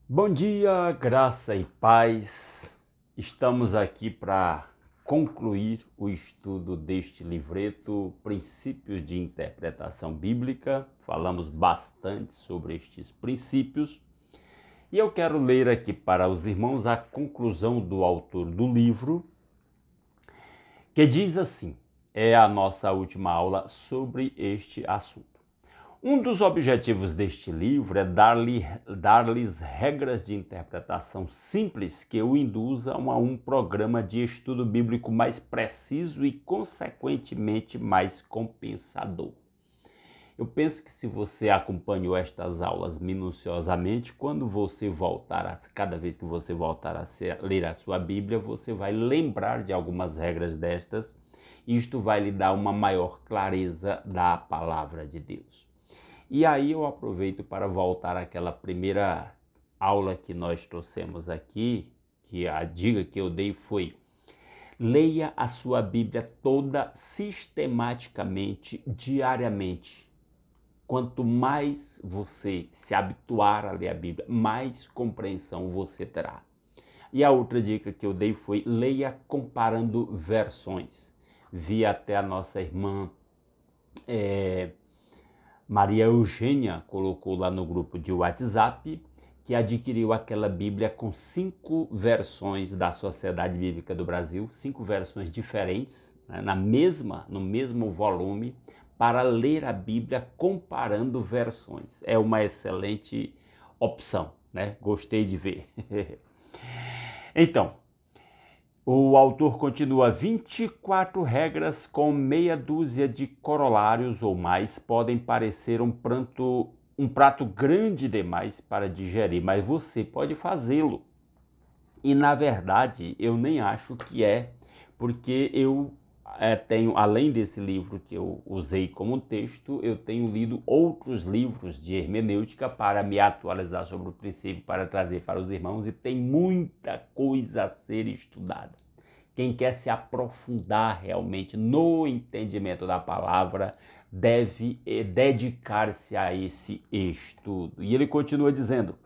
Bom dia, graça e paz. Estamos aqui para concluir o estudo deste livreto, Princípios de Interpretação Bíblica. Falamos bastante sobre estes princípios e eu quero ler aqui para os irmãos a conclusão do autor do livro, que diz assim: é a nossa última aula sobre este assunto. Um dos objetivos deste livro é dar-lhes regras de interpretação simples que o induzam a um programa de estudo bíblico mais preciso e, consequentemente, mais compensador. Eu penso que se você acompanhou estas aulas minuciosamente, cada vez que você voltar a ler a sua Bíblia, você vai lembrar de algumas regras destas. Isto vai lhe dar uma maior clareza da palavra de Deus. E aí eu aproveito para voltar àquela primeira aula que nós trouxemos aqui, que a dica que eu dei foi: leia a sua Bíblia toda sistematicamente, diariamente. Quanto mais você se habituar a ler a Bíblia, mais compreensão você terá. E a outra dica que eu dei foi: leia comparando versões. Vi até a nossa irmã Maria Eugênia colocou lá no grupo de WhatsApp que adquiriu aquela Bíblia com 5 versões da Sociedade Bíblica do Brasil, 5 versões diferentes, né, no mesmo volume, para ler a Bíblia comparando versões. É uma excelente opção, né? Gostei de ver. Então, o autor continua: 24 regras com meia dúzia de corolários ou mais podem parecer um prato grande demais para digerir, mas você pode fazê-lo. E na verdade eu nem acho que é, porque eu tenho, além desse livro que eu usei como texto, eu tenho lido outros livros de hermenêutica para me atualizar sobre o princípio, para trazer para os irmãos, e tem muita coisa a ser estudada. Quem quer se aprofundar realmente no entendimento da palavra deve dedicar-se a esse estudo. E ele continua dizendo: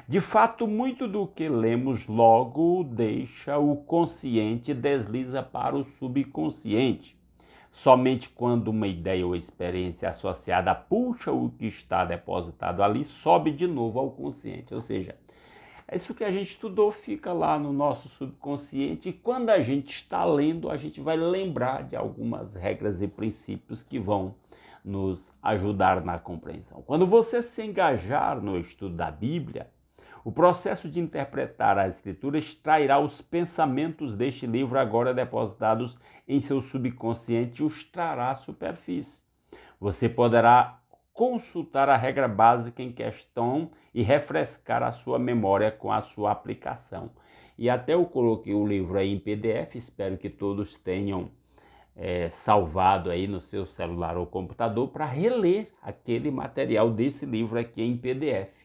de fato, muito do que lemos logo deixa o consciente e desliza para o subconsciente. Somente quando uma ideia ou experiência associada puxa o que está depositado ali, sobe de novo ao consciente. Ou seja, isso que a gente estudou fica lá no nosso subconsciente, e quando a gente está lendo, a gente vai lembrar de algumas regras e princípios que vão nos ajudar na compreensão. Quando você se engajar no estudo da Bíblia, o processo de interpretar a Escritura extrairá os pensamentos deste livro agora depositados em seu subconsciente e os trará à superfície. Você poderá consultar a regra básica em questão e refrescar a sua memória com a sua aplicação. E até eu coloquei o livro aí em PDF, espero que todos tenham salvado aí no seu celular ou computador para reler aquele material desse livro aqui em PDF.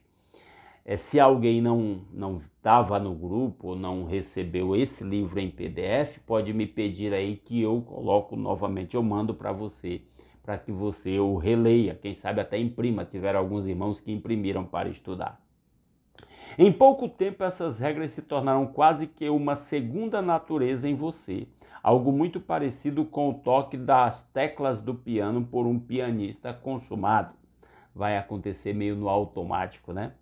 Se alguém não estava no grupo ou não recebeu esse livro em PDF, pode me pedir aí que eu coloco novamente, eu mando para você, para que você o releia, quem sabe até imprima, tiveram alguns irmãos que imprimiram para estudar. Em pouco tempo, essas regras se tornaram quase que uma segunda natureza em você, algo muito parecido com o toque das teclas do piano por um pianista consumado. Vai acontecer meio no automático, né?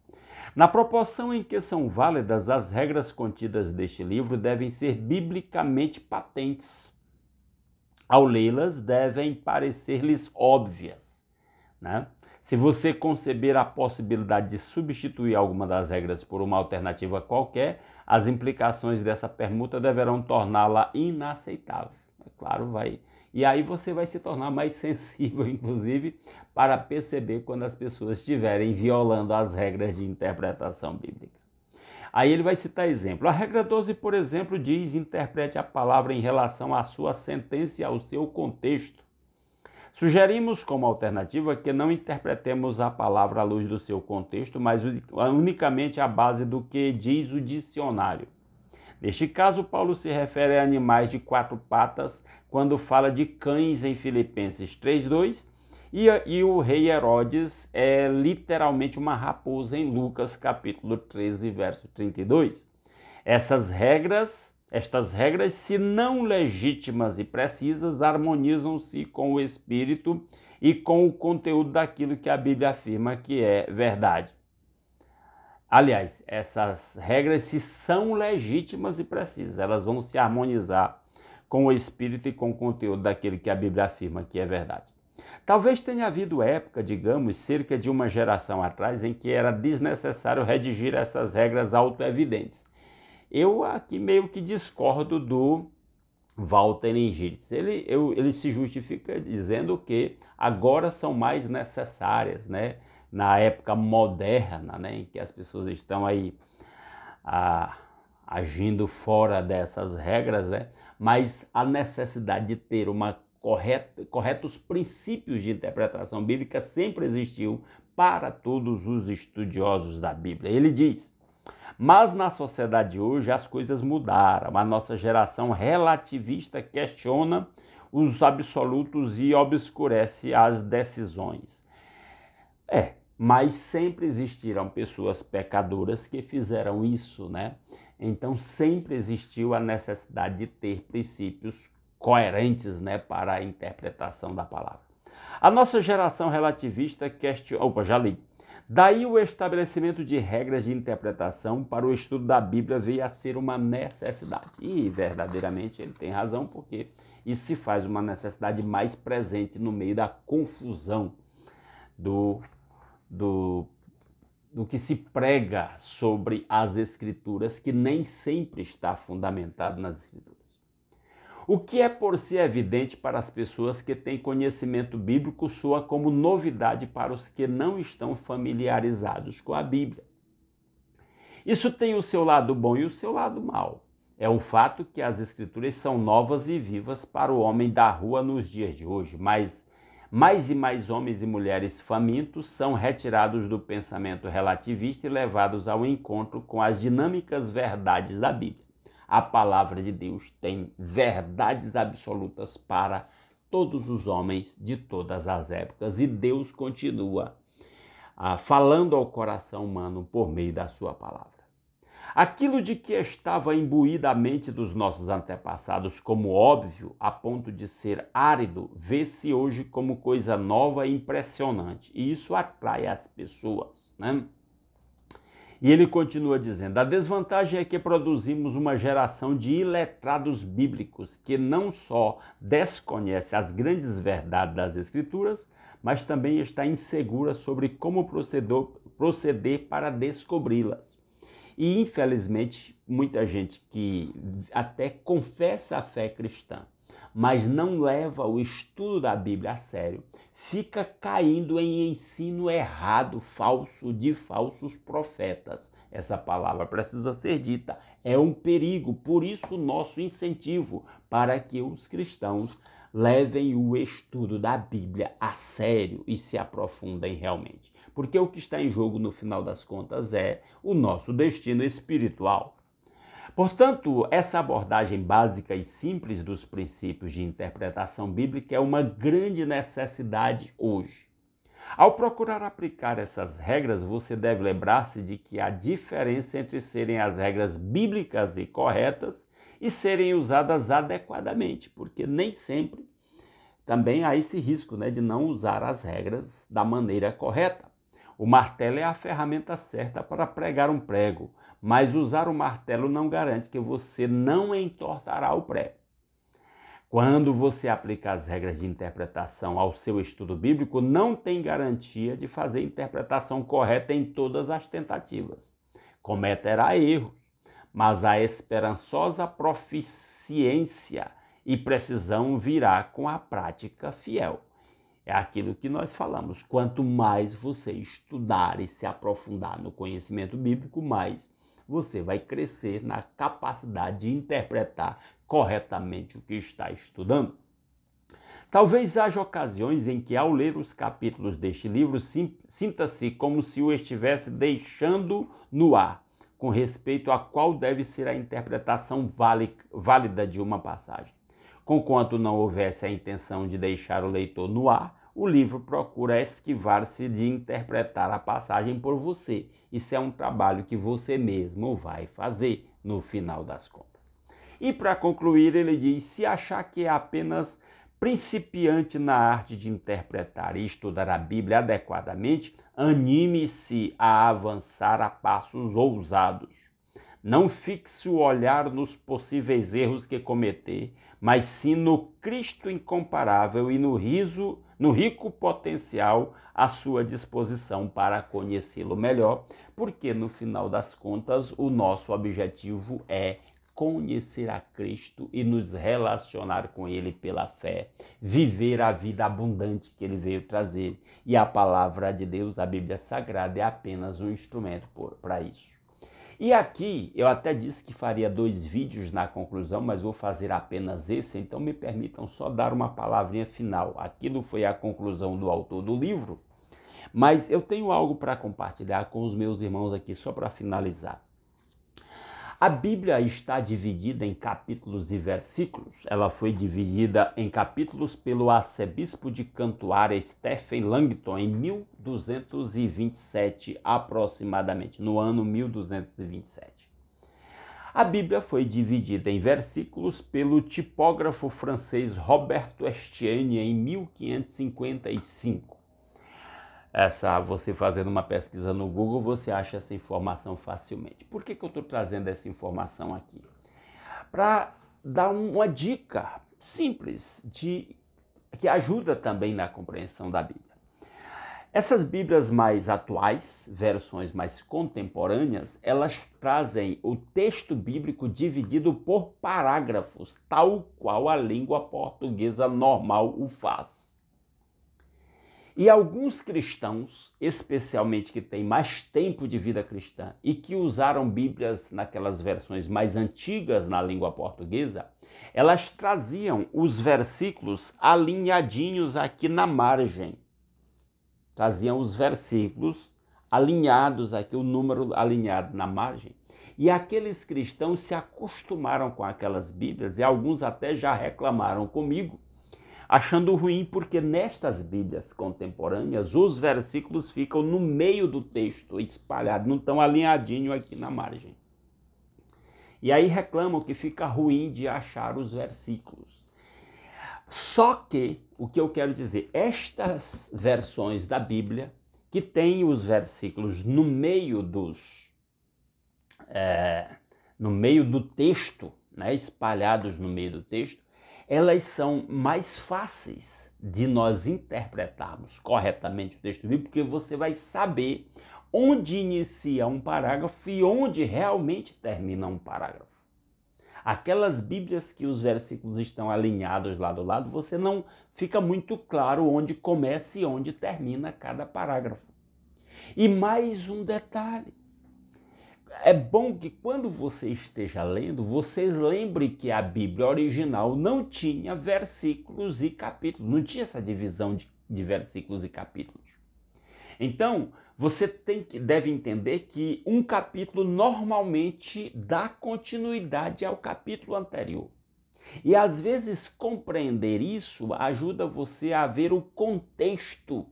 Na proporção em que são válidas, as regras contidas neste livro devem ser biblicamente patentes. Ao lê-las, devem parecer-lhes óbvias, né? Se você conceber a possibilidade de substituir alguma das regras por uma alternativa qualquer, as implicações dessa permuta deverão torná-la inaceitável. É claro, vai. E aí você vai se tornar mais sensível, inclusive, para perceber quando as pessoas estiverem violando as regras de interpretação bíblica. Aí ele vai citar exemplo. A regra 12, por exemplo, diz: interprete a palavra em relação à sua sentença e ao seu contexto. Sugerimos como alternativa que não interpretemos a palavra à luz do seu contexto, mas unicamente à base do que diz o dicionário. Neste caso, Paulo se refere a animais de 4 patas quando fala de cães em Filipenses 3:2 E o rei Herodes é literalmente uma raposa em Lucas capítulo 13, verso 32. Estas regras, se não legítimas e precisas, harmonizam-se com o espírito e com o conteúdo daquilo que a Bíblia afirma que é verdade. Aliás, essas regras, se são legítimas e precisas, elas vão se harmonizar com o espírito e com o conteúdo daquilo que a Bíblia afirma que é verdade. Talvez tenha havido época, digamos, cerca de uma geração atrás, em que era desnecessário redigir essas regras autoevidentes. Eu aqui meio que discordo do Walter Engels. Ele se justifica dizendo que agora são mais necessárias, né? Na época moderna, né? Em que as pessoas estão aí agindo fora dessas regras, né? Mas a necessidade de ter corretos princípios de interpretação bíblica sempre existiu para todos os estudiosos da Bíblia. Ele diz: mas na sociedade de hoje as coisas mudaram. A nossa geração relativista questiona os absolutos e obscurece as decisões. Mas sempre existiram pessoas pecadoras que fizeram isso, né? Então sempre existiu a necessidade de ter princípios coerentes, né, para a interpretação da palavra. A nossa geração relativista questiona... já li. Daí o estabelecimento de regras de interpretação para o estudo da Bíblia veio a ser uma necessidade. E verdadeiramente ele tem razão, porque isso se faz uma necessidade mais presente no meio da confusão do que se prega sobre as Escrituras, que nem sempre está fundamentado nas Escrituras. O que é por si evidente para as pessoas que têm conhecimento bíblico soa como novidade para os que não estão familiarizados com a Bíblia. Isso tem o seu lado bom e o seu lado mau. É um fato que as Escrituras são novas e vivas para o homem da rua nos dias de hoje, mas mais e mais homens e mulheres famintos são retirados do pensamento relativista e levados ao encontro com as dinâmicas verdades da Bíblia. A palavra de Deus tem verdades absolutas para todos os homens de todas as épocas e Deus continua falando ao coração humano por meio da sua palavra. Aquilo de que estava imbuída a mente dos nossos antepassados como óbvio, a ponto de ser árido, vê-se hoje como coisa nova e impressionante. E isso atrai as pessoas, né? E ele continua dizendo: a desvantagem é que produzimos uma geração de iletrados bíblicos que não só desconhece as grandes verdades das Escrituras, mas também está insegura sobre como proceder para descobri-las. E, infelizmente, muita gente que até confessa a fé cristã, mas não leva o estudo da Bíblia a sério, fica caindo em ensino errado, falso, de falsos profetas. Essa palavra precisa ser dita, é um perigo, por isso o nosso incentivo para que os cristãos levem o estudo da Bíblia a sério e se aprofundem realmente. Porque o que está em jogo no final das contas é o nosso destino espiritual. Portanto, essa abordagem básica e simples dos princípios de interpretação bíblica é uma grande necessidade hoje. Ao procurar aplicar essas regras, você deve lembrar-se de que há diferença entre serem as regras bíblicas e corretas e serem usadas adequadamente, porque nem sempre também há esse risco, né, de não usar as regras da maneira correta. O martelo é a ferramenta certa para pregar um prego, mas usar o martelo não garante que você não entortará o prego. Quando você aplica as regras de interpretação ao seu estudo bíblico, não tem garantia de fazer a interpretação correta em todas as tentativas. Cometerá erros, mas a esperançosa proficiência e precisão virá com a prática fiel. É aquilo que nós falamos, quanto mais você estudar e se aprofundar no conhecimento bíblico, mais você vai crescer na capacidade de interpretar corretamente o que está estudando. Talvez haja ocasiões em que, ao ler os capítulos deste livro, sinta-se como se o estivesse deixando no ar, com respeito a qual deve ser a interpretação válida de uma passagem. Conquanto não houvesse a intenção de deixar o leitor no ar, o livro procura esquivar-se de interpretar a passagem por você. Isso é um trabalho que você mesmo vai fazer no final das contas. E para concluir, ele diz: se achar que é apenas principiante na arte de interpretar e estudar a Bíblia adequadamente, anime-se a avançar a passos ousados. Não fixe o olhar nos possíveis erros que cometer, mas sim no Cristo incomparável e no rico potencial à sua disposição para conhecê-lo melhor, porque no final das contas o nosso objetivo é conhecer a Cristo e nos relacionar com Ele pela fé, viver a vida abundante que Ele veio trazer. E a palavra de Deus, a Bíblia Sagrada, é apenas um instrumento para isso. E aqui eu até disse que faria 2 vídeos na conclusão, mas vou fazer apenas esse, então me permitam só dar uma palavrinha final. Aquilo foi a conclusão do autor do livro, mas eu tenho algo para compartilhar com os meus irmãos aqui, só para finalizar. A Bíblia está dividida em capítulos e versículos. Ela foi dividida em capítulos pelo arcebispo de Cantuária, Stephen Langton, em 1227 aproximadamente, no ano 1227. A Bíblia foi dividida em versículos pelo tipógrafo francês Roberto Estienne em 1555. Você fazendo uma pesquisa no Google, você acha essa informação facilmente. Por que eu estou trazendo essa informação aqui? Para dar uma dica simples que ajuda também na compreensão da Bíblia. Essas Bíblias mais atuais, versões mais contemporâneas, elas trazem o texto bíblico dividido por parágrafos, tal qual a língua portuguesa normal o faz. E alguns cristãos, especialmente que têm mais tempo de vida cristã e que usaram Bíblias naquelas versões mais antigas na língua portuguesa, elas traziam os versículos alinhadinhos aqui na margem. Traziam os versículos alinhados aqui, o número alinhado na margem. E aqueles cristãos se acostumaram com aquelas Bíblias e alguns até já reclamaram comigo, achando ruim porque nestas Bíblias contemporâneas os versículos ficam no meio do texto, espalhados, não estão alinhadinhos aqui na margem. E aí reclamam que fica ruim de achar os versículos. Só que, o que eu quero dizer, estas versões da Bíblia, que têm os versículos no meio do texto, né, espalhados no meio do texto, elas são mais fáceis de nós interpretarmos corretamente o texto bíblico, porque você vai saber onde inicia um parágrafo e onde realmente termina um parágrafo. Aquelas Bíblias que os versículos estão alinhados lado a lado, você não fica muito claro onde começa e onde termina cada parágrafo. E mais um detalhe. É bom que quando você esteja lendo, vocês lembrem que a Bíblia original não tinha versículos e capítulos, não tinha essa divisão de versículos e capítulos. Então, você deve entender que um capítulo normalmente dá continuidade ao capítulo anterior. E às vezes compreender isso ajuda você a ver o contexto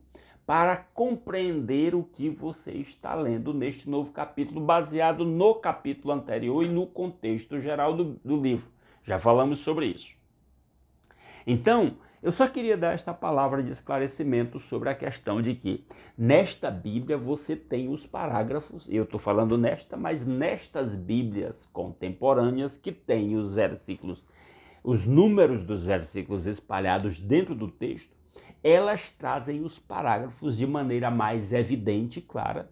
para compreender o que você está lendo neste novo capítulo, baseado no capítulo anterior e no contexto geral do livro. Já falamos sobre isso. Então, eu só queria dar esta palavra de esclarecimento sobre a questão de que nesta Bíblia você tem os parágrafos, eu estou falando mas nestas Bíblias contemporâneas que têm os versículos, os números dos versículos espalhados dentro do texto, elas trazem os parágrafos de maneira mais evidente e clara,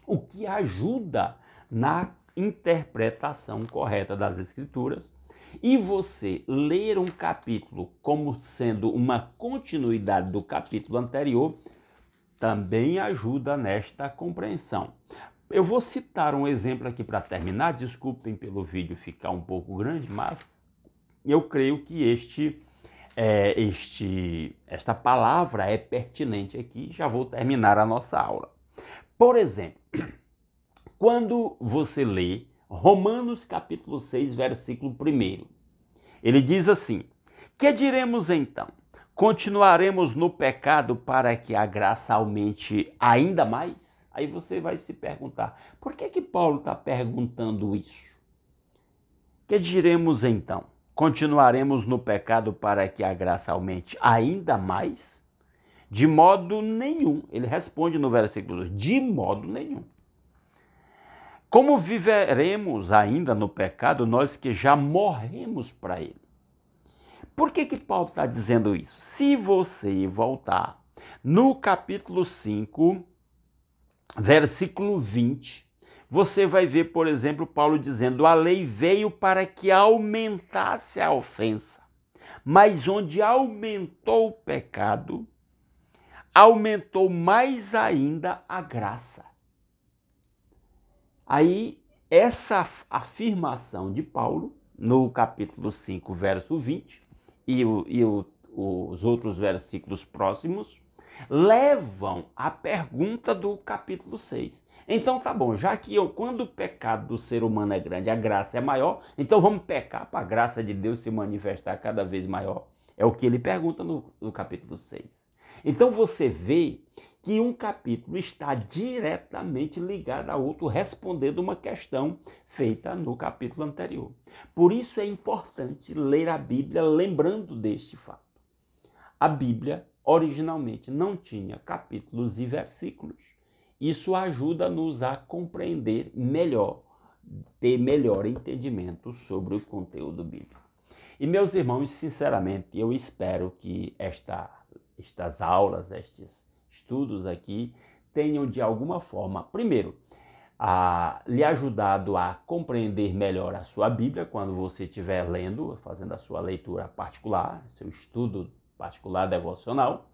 o que ajuda na interpretação correta das Escrituras. E você ler um capítulo como sendo uma continuidade do capítulo anterior também ajuda nesta compreensão. Eu vou citar um exemplo aqui para terminar, desculpem pelo vídeo ficar um pouco grande, mas eu creio que esta palavra é pertinente aqui, já vou terminar a nossa aula. Por exemplo, quando você lê Romanos capítulo 6, versículo 1, ele diz assim: que diremos então? Continuaremos no pecado para que a graça aumente ainda mais? Aí você vai se perguntar, por que Paulo está perguntando isso? Que diremos então? Continuaremos no pecado para que a graça aumente ainda mais? De modo nenhum. Ele responde no versículo 2, de modo nenhum. Como viveremos ainda no pecado, nós que já morremos para ele? Por que Paulo está dizendo isso? Se você voltar no capítulo 5, versículo 20, você vai ver, por exemplo, Paulo dizendo: a lei veio para que aumentasse a ofensa, mas onde aumentou o pecado, aumentou mais ainda a graça. Aí, essa afirmação de Paulo, no capítulo 5, verso 20, os outros versículos próximos, levam à pergunta do capítulo 6. Então tá bom, já que quando o pecado do ser humano é grande, a graça é maior, então vamos pecar para a graça de Deus se manifestar cada vez maior. É o que ele pergunta no capítulo 6. Então você vê que um capítulo está diretamente ligado ao outro, respondendo uma questão feita no capítulo anterior. Por isso é importante ler a Bíblia lembrando deste fato. A Bíblia originalmente não tinha capítulos e versículos. Isso ajuda-nos a compreender melhor, ter melhor entendimento sobre o conteúdo bíblico. E meus irmãos, sinceramente, eu espero que estas aulas, estes estudos aqui, tenham de alguma forma, primeiro, lhe ajudado a compreender melhor a sua Bíblia quando você estiver lendo, fazendo a sua leitura particular, seu estudo particular devocional,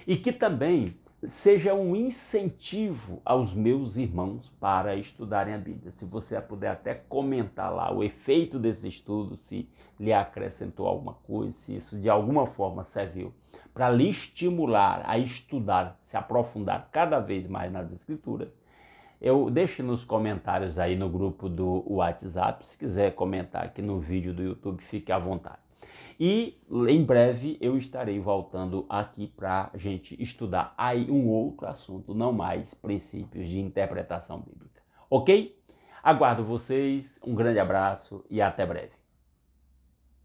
e que também seja um incentivo aos meus irmãos para estudarem a Bíblia. Se você puder até comentar lá o efeito desse estudo, se lhe acrescentou alguma coisa, se isso de alguma forma serviu para lhe estimular a estudar, se aprofundar cada vez mais nas Escrituras, deixe nos comentários aí no grupo do WhatsApp. Se quiser comentar aqui no vídeo do YouTube, fique à vontade. E em breve eu estarei voltando aqui para a gente estudar aí um outro assunto, não mais princípios de interpretação bíblica. Ok? Aguardo vocês, um grande abraço e até breve.